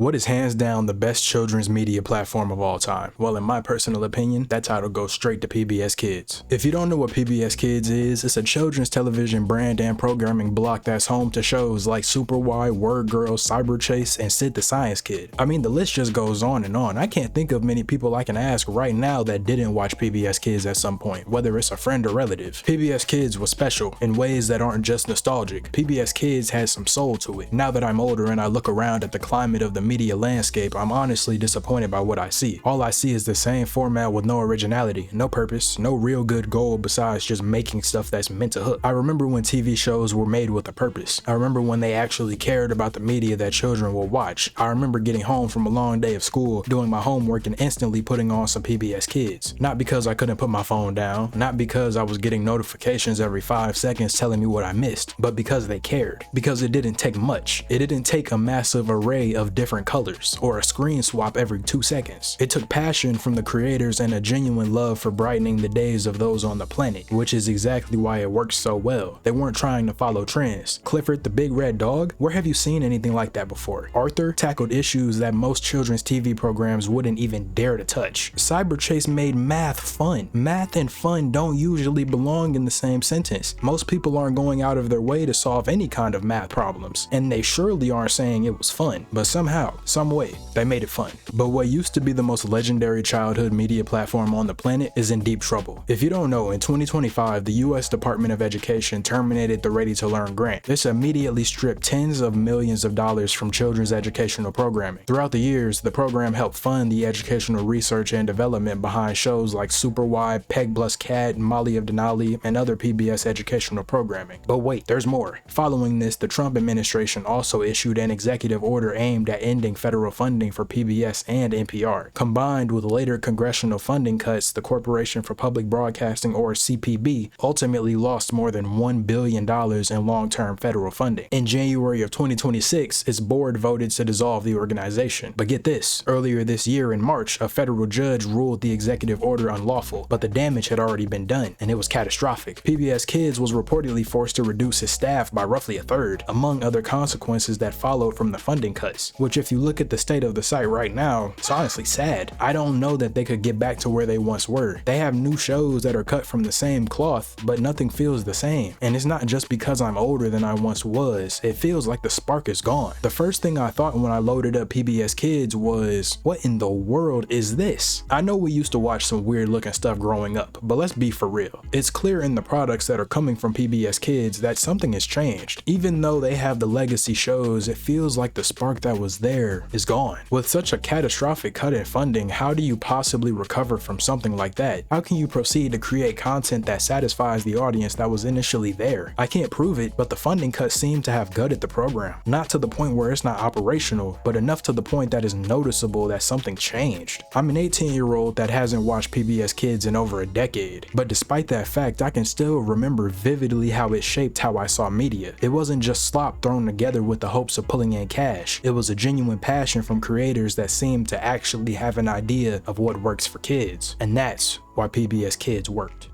What is hands down the best children's media platform of all time? Well, in my personal opinion, that title goes straight to PBS Kids. If you don't know what PBS Kids is, it's a children's television brand and programming block that's home to shows like Super Y, Word Girl, Cyber Chase, and Sid the Science Kid. I mean, the list just goes on and on. I can't think of many people I can ask right now that didn't watch PBS Kids at some point, whether it's a friend or relative. PBS Kids was special in ways that aren't just nostalgic. PBS Kids has some soul to it. Now that I'm older and I look around at the climate of the media landscape, I'm honestly disappointed by what I see. All I see is the same format with no originality, no purpose, no real good goal besides just making stuff that's meant to hook. I remember when TV shows were made with a purpose. I remember when they actually cared about the media that children will watch. I remember getting home from a long day of school, doing my homework, and instantly putting on some PBS Kids. Not because I couldn't put my phone down, not because I was getting notifications every 5 seconds telling me what I missed, but because they cared. Because it didn't take much. It didn't take a massive array of different colors or a screen swap every 2 seconds. It took passion from the creators and a genuine love for brightening the days of those on the planet, which is exactly why it works so well. They weren't trying to follow trends. Clifford the Big Red Dog? Where have you seen anything like that before? Arthur tackled issues that most children's TV programs wouldn't even dare to touch. Cyber Chase made math fun. Math and fun don't usually belong in the same sentence. Most people aren't going out of their way to solve any kind of math problems, and they surely aren't saying it was fun, but somehow, some way, they made it fun. But what used to be the most legendary childhood media platform on the planet is in deep trouble. If you don't know, in 2025, the US Department of Education terminated the Ready to Learn grant. This immediately stripped tens of millions of dollars from children's educational programming. Throughout the years, the program helped fund the educational research and development behind shows like Super Y, Peg Plus Cat, Molly of Denali, and other PBS educational programming. But wait, there's more. Following this, the Trump administration also issued an executive order aimed at ending federal funding for PBS and NPR. Combined with later congressional funding cuts, the Corporation for Public Broadcasting, or CPB, ultimately lost more than $1 billion in long-term federal funding. In January of 2026, its board voted to dissolve the organization. But get this, earlier this year in March, a federal judge ruled the executive order unlawful, but the damage had already been done, and it was catastrophic. PBS Kids was reportedly forced to reduce its staff by roughly a third, among other consequences that followed from the funding cuts, which if you look at the state of the site right now, it's honestly sad. I don't know that they could get back to where they once were. They have new shows that are cut from the same cloth, but nothing feels the same. And it's not just because I'm older than I once was, it feels like the spark is gone. The first thing I thought when I loaded up PBS Kids was, what in the world is this? I know we used to watch some weird looking stuff growing up, but let's be for real. It's clear in the products that are coming from PBS Kids that something has changed. Even though they have the legacy shows, it feels like the spark that was there is gone. With such a catastrophic cut in funding, how do you possibly recover from something like that? How can you proceed to create content that satisfies the audience that was initially there? I can't prove it, but the funding cuts seem to have gutted the program. Not to the point where it's not operational, but enough to the point that it's noticeable that something changed. I'm an 18-year-old that hasn't watched PBS Kids in over a decade, but despite that fact, I can still remember vividly how it shaped how I saw media. It wasn't just slop thrown together with the hopes of pulling in cash. It was a genuine passion from creators that seemed to actually have an idea of what works for kids. And that's why PBS Kids worked.